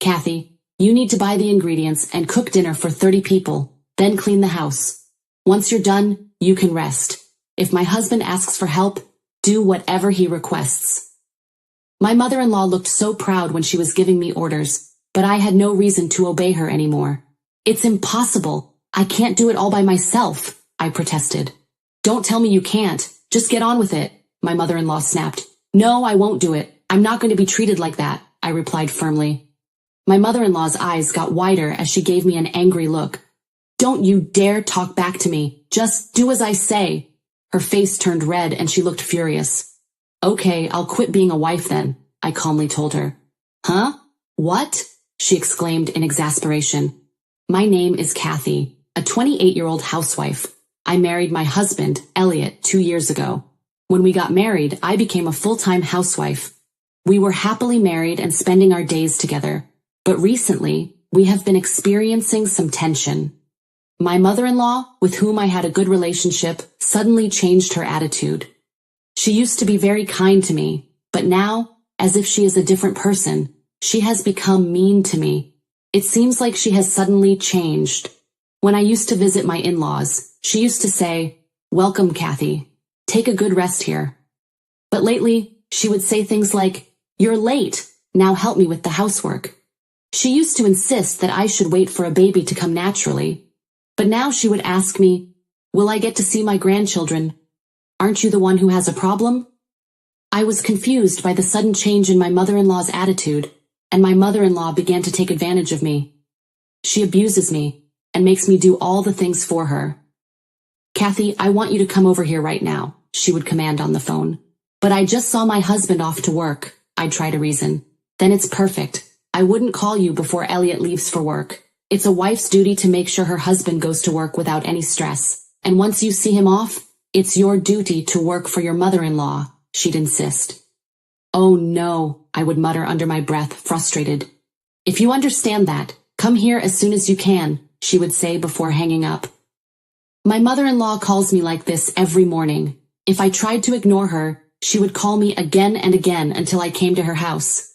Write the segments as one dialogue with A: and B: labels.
A: Kathy, you need to buy the ingredients and cook dinner for 30 people, then clean the house. Once you're done, you can rest. If my husband asks for help, do whatever he requests. My mother-in-law looked so proud when she was giving me orders, but I had no reason to obey her anymore. It's impossible. I can't do it all by myself, I protested. Don't tell me you can't. Just get on with it, my mother-in-law snapped. No, I won't do it. I'm not going to be treated like that, I replied firmly. My mother-in-law's eyes got wider as she gave me an angry look. Don't you dare talk back to me. Just do as I say. Her face turned red and she looked furious. Okay, I'll quit being a wife then, I calmly told her. Huh? What? She exclaimed in exasperation. My name is Kathy, a 28-year-old housewife. I married my husband, Elliot, 2 years ago. When we got married, I became a full-time housewife. We were happily married and spending our days together. But recently, we have been experiencing some tension. My mother-in-law, with whom I had a good relationship, suddenly changed her attitude. She used to be very kind to me, but now, as if she is a different person, she has become mean to me. It seems like she has suddenly changed. When I used to visit my in-laws, she used to say, "Welcome, Kathy. Take a good rest here." But lately, she would say things like, "You're late. Now help me with the housework." She used to insist that I should wait for a baby to come naturally. But now she would ask me, "Will I get to see my grandchildren? Aren't you the one who has a problem?" I was confused by the sudden change in my mother-in-law's attitude, and my mother-in-law began to take advantage of me. She abuses me and makes me do all the things for her. "Kathy, I want you to come over here right now," she would command on the phone. "But I just saw my husband off to work," I'd try to reason. "Then it's perfect. I wouldn't call you before Elliot leaves for work. It's a wife's duty to make sure her husband goes to work without any stress. And once you see him off, it's your duty to work for your mother-in-law," she'd insist. "Oh no," I would mutter under my breath, frustrated. "If you understand that, come here as soon as you can," she would say before hanging up. My mother-in-law calls me like this every morning. If I tried to ignore her, she would call me again and again until I came to her house.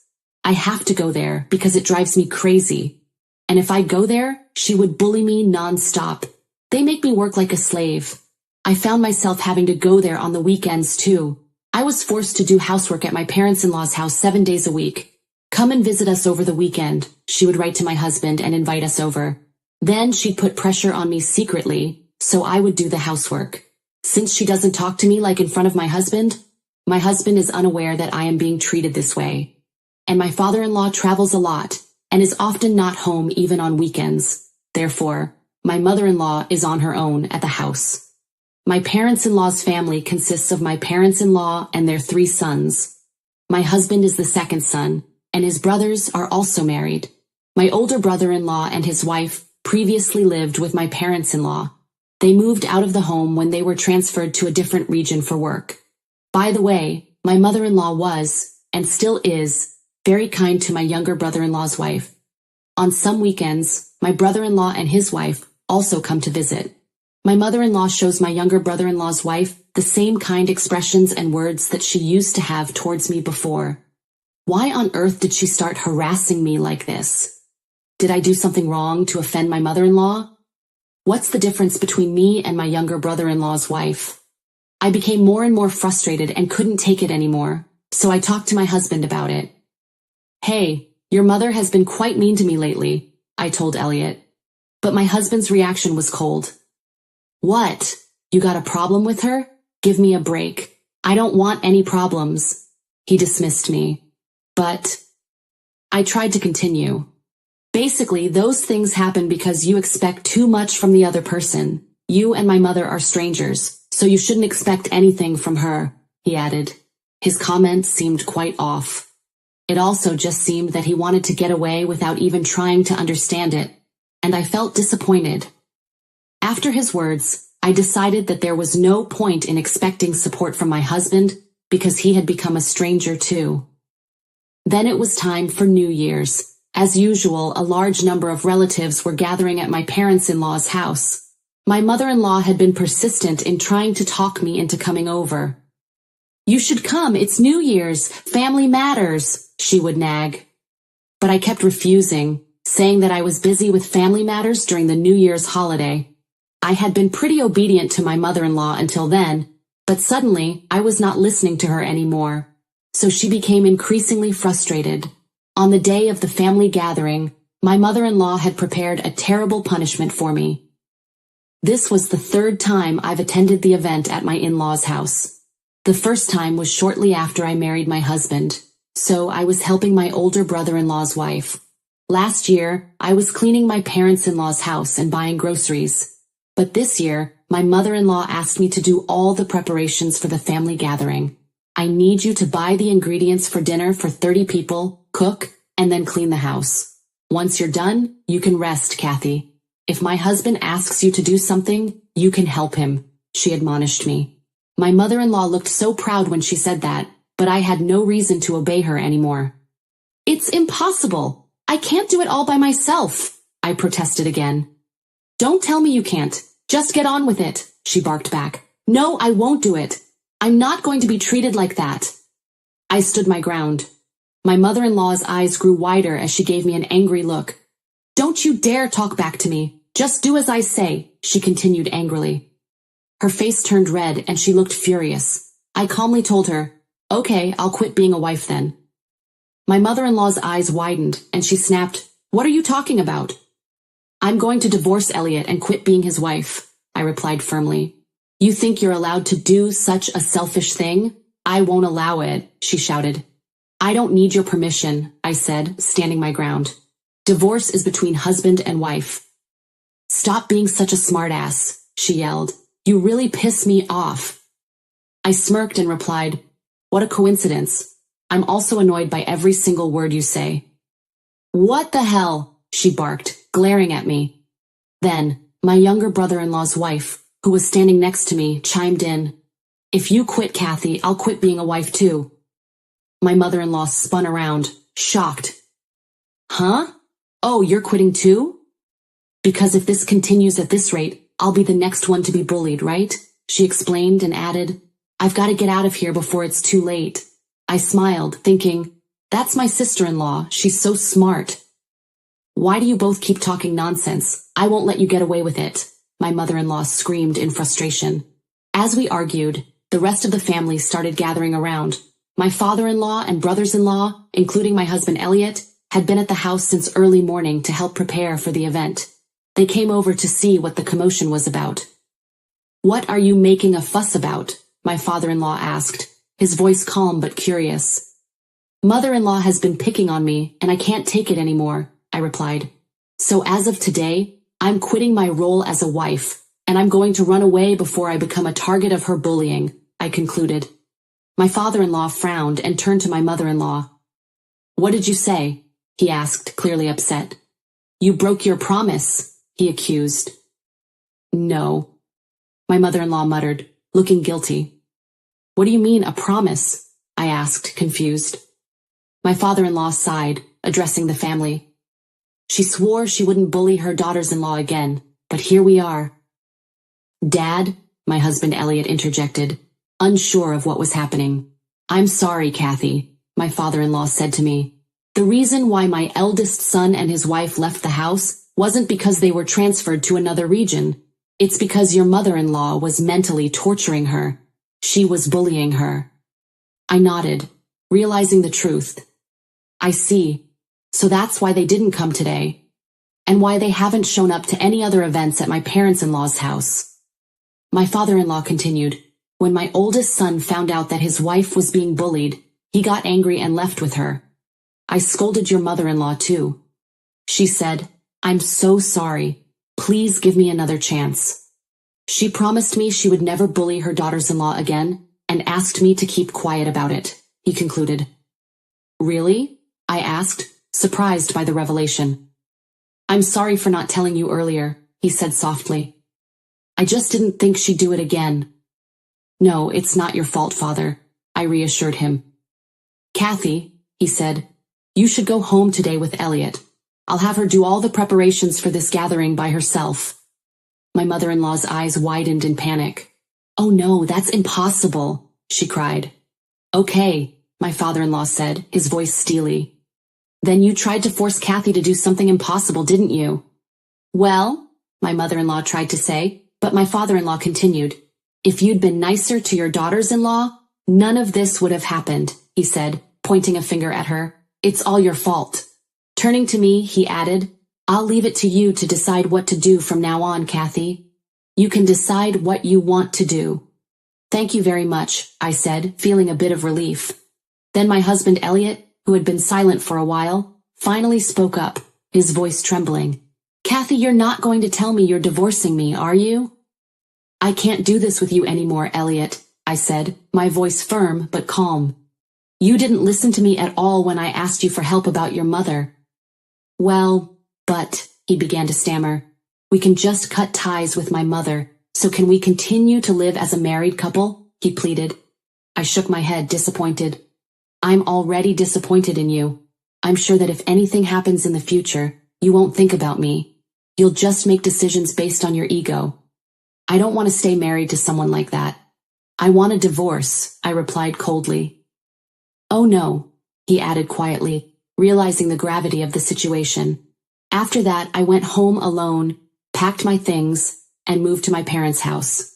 A: I have to go there because it drives me crazy. And if I go there, she would bully me non-stop. They make me work like a slave. I found myself having to go there on the weekends too. I was forced to do housework at my parents-in-law's house 7 days a week. "Come and visit us over the weekend," she would write to my husband and invite us over. Then she'd put pressure on me secretly, so I would do the housework. Since she doesn't talk to me like in front of my husband is unaware that I am being treated this way. And my father-in-law travels a lot and is often not home even on weekends. Therefore, my mother-in-law is on her own at the house. My parents-in-law's family consists of my parents-in-law and their 3 sons. My husband is the second son, and his brothers are also married. My older brother-in-law and his wife previously lived with my parents-in-law. They moved out of the home when they were transferred to a different region for work. By the way, my mother-in-law was, and still is, very kind to my younger brother-in-law's wife. On some weekends, my brother-in-law and his wife also come to visit. My mother-in-law shows my younger brother-in-law's wife the same kind expressions and words that she used to have towards me before. Why on earth did she start harassing me like this? Did I do something wrong to offend my mother-in-law? What's the difference between me and my younger brother-in-law's wife? I became more and more frustrated and couldn't take it anymore, so I talked to my husband about it. "Hey, your mother has been quite mean to me lately," I told Elliot. But my husband's reaction was cold. "What? You got a problem with her? Give me a break. I don't want any problems." He dismissed me. But I tried to continue. "Basically, those things happen because you expect too much from the other person. You and my mother are strangers, so you shouldn't expect anything from her," he added. His comments seemed quite off. It also just seemed that he wanted to get away without even trying to understand it, and I felt disappointed. After his words, I decided that there was no point in expecting support from my husband because he had become a stranger too. Then it was time for New Year's. As usual, a large number of relatives were gathering at my parents-in-law's house. My mother-in-law had been persistent in trying to talk me into coming over. "You should come, it's New Year's, family matters," she would nag. but I kept refusing, saying that I was busy with family matters during the New Year's holiday. I had been pretty obedient to my mother-in-law until then, but suddenly I was not listening to her anymore. So she became increasingly frustrated. On the day of the family gathering, my mother-in-law had prepared a terrible punishment for me. This was the third time I've attended the event at my in-laws' house. The first time was shortly after I married my husband, so I was helping my older brother-in-law's wife. Last year, I was cleaning my parents-in-law's house and buying groceries. But this year, my mother-in-law asked me to do all the preparations for the family gathering. I need you to buy the ingredients for dinner for 30 people, cook, and then clean the house. Once you're done, you can rest, Kathy. If my husband asks you to do something, you can help him, she admonished me. My mother-in-law looked so proud when she said that, but I had no reason to obey her anymore. It's impossible. I can't do it all by myself, I protested again. Don't tell me you can't. Just get on with it, she barked back. No, I won't do it. I'm not going to be treated like that. I stood my ground. My mother-in-law's eyes grew wider as she gave me an angry look. Don't you dare talk back to me. Just do as I say, she continued angrily. Her face turned red and she looked furious. I calmly told her, okay, I'll quit being a wife then. My mother-in-law's eyes widened and she snapped, what are you talking about? I'm going to divorce Elliot and quit being his wife, I replied firmly. You think you're allowed to do such a selfish thing? I won't allow it, she shouted. I don't need your permission, I said, standing my ground. Divorce is between husband and wife. Stop being such a smartass, she yelled. You really piss me off. I smirked and replied, what a coincidence. I'm also annoyed by every single word you say. What the hell? She barked, glaring at me. Then, my younger brother-in-law's wife, who was standing next to me, chimed in. If you quit, Kathy, I'll quit being a wife too. My mother-in-law spun around, shocked. Huh? Oh, you're quitting too? Because if this continues at this rate, I'll be the next one to be bullied, right? She explained and added, I've got to get out of here before it's too late. I smiled, thinking, that's my sister-in-law, she's so smart. Why do you both keep talking nonsense? I won't let you get away with it, my mother-in-law screamed in frustration. As we argued, the rest of the family started gathering around. My father-in-law and brothers-in-law, including my husband Elliot, had been at the house since early morning to help prepare for the event. They came over to see what the commotion was about. What are you making a fuss about? My father-in-law asked, his voice calm but curious. Mother-in-law has been picking on me, and I can't take it anymore, I replied. So as of today, I'm quitting my role as a wife, and I'm going to run away before I become a target of her bullying, I concluded. My father-in-law frowned and turned to my mother-in-law. What did you say? He asked, clearly upset. You broke your promise, he accused. No, my mother-in-law muttered, looking guilty. What do you mean, a promise? I asked, confused. My father-in-law sighed, addressing the family. She swore she wouldn't bully her daughters-in-law again, but here we are. Dad, my husband Elliot interjected, unsure of what was happening. I'm sorry, Kathy, my father-in-law said to me. The reason why my eldest son and his wife left the house wasn't because they were transferred to another region. It's because your mother-in-law was mentally torturing her. She was bullying her. I nodded, realizing the truth. I see. So that's why they didn't come today, and why they haven't shown up to any other events at my parents-in-law's house. My father-in-law continued, when my oldest son found out that his wife was being bullied, he got angry and left with her. I scolded your mother-in-law too. She said, I'm so sorry. Please give me another chance. She promised me she would never bully her daughters-in-law again, and asked me to keep quiet about it, he concluded. Really? I asked, surprised by the revelation. I'm sorry for not telling you earlier, he said softly. I just didn't think she'd do it again. No, it's not your fault, Father, I reassured him. Kathy, he said, you should go home today with Elliot. I'll have her do all the preparations for this gathering by herself. My mother-in-law's eyes widened in panic. Oh no, that's impossible, she cried. Okay, my father-in-law said, his voice steely. Then you tried to force Kathy to do something impossible, didn't you? Well, my mother-in-law tried to say, but my father-in-law continued. If you'd been nicer to your daughters-in-law, none of this would have happened, he said, pointing a finger at her. It's all your fault. Turning to me, he added, I'll leave it to you to decide what to do from now on, Kathy. You can decide what you want to do. Thank you very much, I said, feeling a bit of relief. Then my husband Elliot, who had been silent for a while, finally spoke up, his voice trembling. Kathy, you're not going to tell me you're divorcing me, are you? I can't do this with you anymore, Elliot, I said, my voice firm but calm. You didn't listen to me at all when I asked you for help about your mother. Well, but, he began to stammer, we can just cut ties with my mother, so can we continue to live as a married couple? He pleaded. I shook my head, disappointed. I'm already disappointed in you. I'm sure that if anything happens in the future, you won't think about me. You'll just make decisions based on your ego. I don't want to stay married to someone like that. I want a divorce, I replied coldly. Oh no, he added quietly, realizing the gravity of the situation. After that, I went home alone, packed my things, and moved to my parents' house.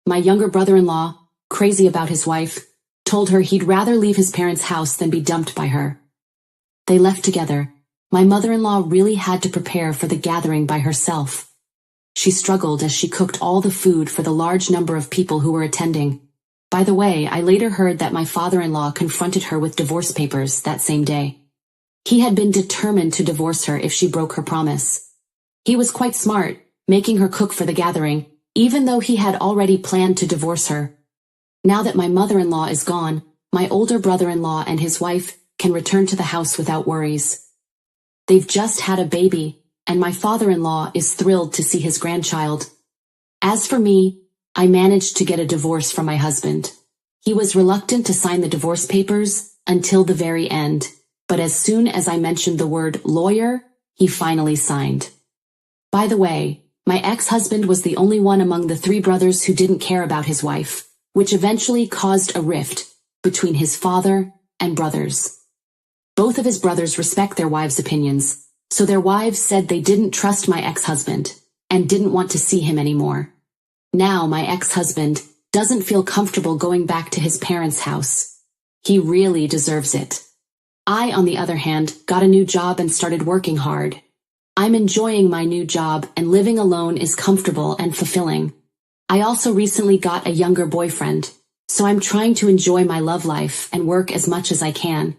A: My younger brother-in-law, crazy about his wife, told her he'd rather leave his parents' house than be dumped by her. They left together. My mother-in-law really had to prepare for the gathering by herself. She struggled as she cooked all the food for the large number of people who were attending. By the way, I later heard that my father-in-law confronted her with divorce papers that same day. He had been determined to divorce her if she broke her promise. He was quite smart, making her cook for the gathering, even though he had already planned to divorce her. Now that my mother-in-law is gone, my older brother-in-law and his wife can return to the house without worries. They've just had a baby, and my father-in-law is thrilled to see his grandchild. As for me, I managed to get a divorce from my husband. He was reluctant to sign the divorce papers until the very end, but as soon as I mentioned the word lawyer, he finally signed. By the way, my ex-husband was the only one among the three brothers who didn't care about his wife, which eventually caused a rift between his father and brothers. Both of his brothers respect their wives' opinions, so their wives said they didn't trust my ex-husband and didn't want to see him anymore. Now my ex-husband doesn't feel comfortable going back to his parents' house. He really deserves it. I, on the other hand, got a new job and started working hard. I'm enjoying my new job, and living alone is comfortable and fulfilling. I also recently got a younger boyfriend, so I'm trying to enjoy my love life and work as much as I can.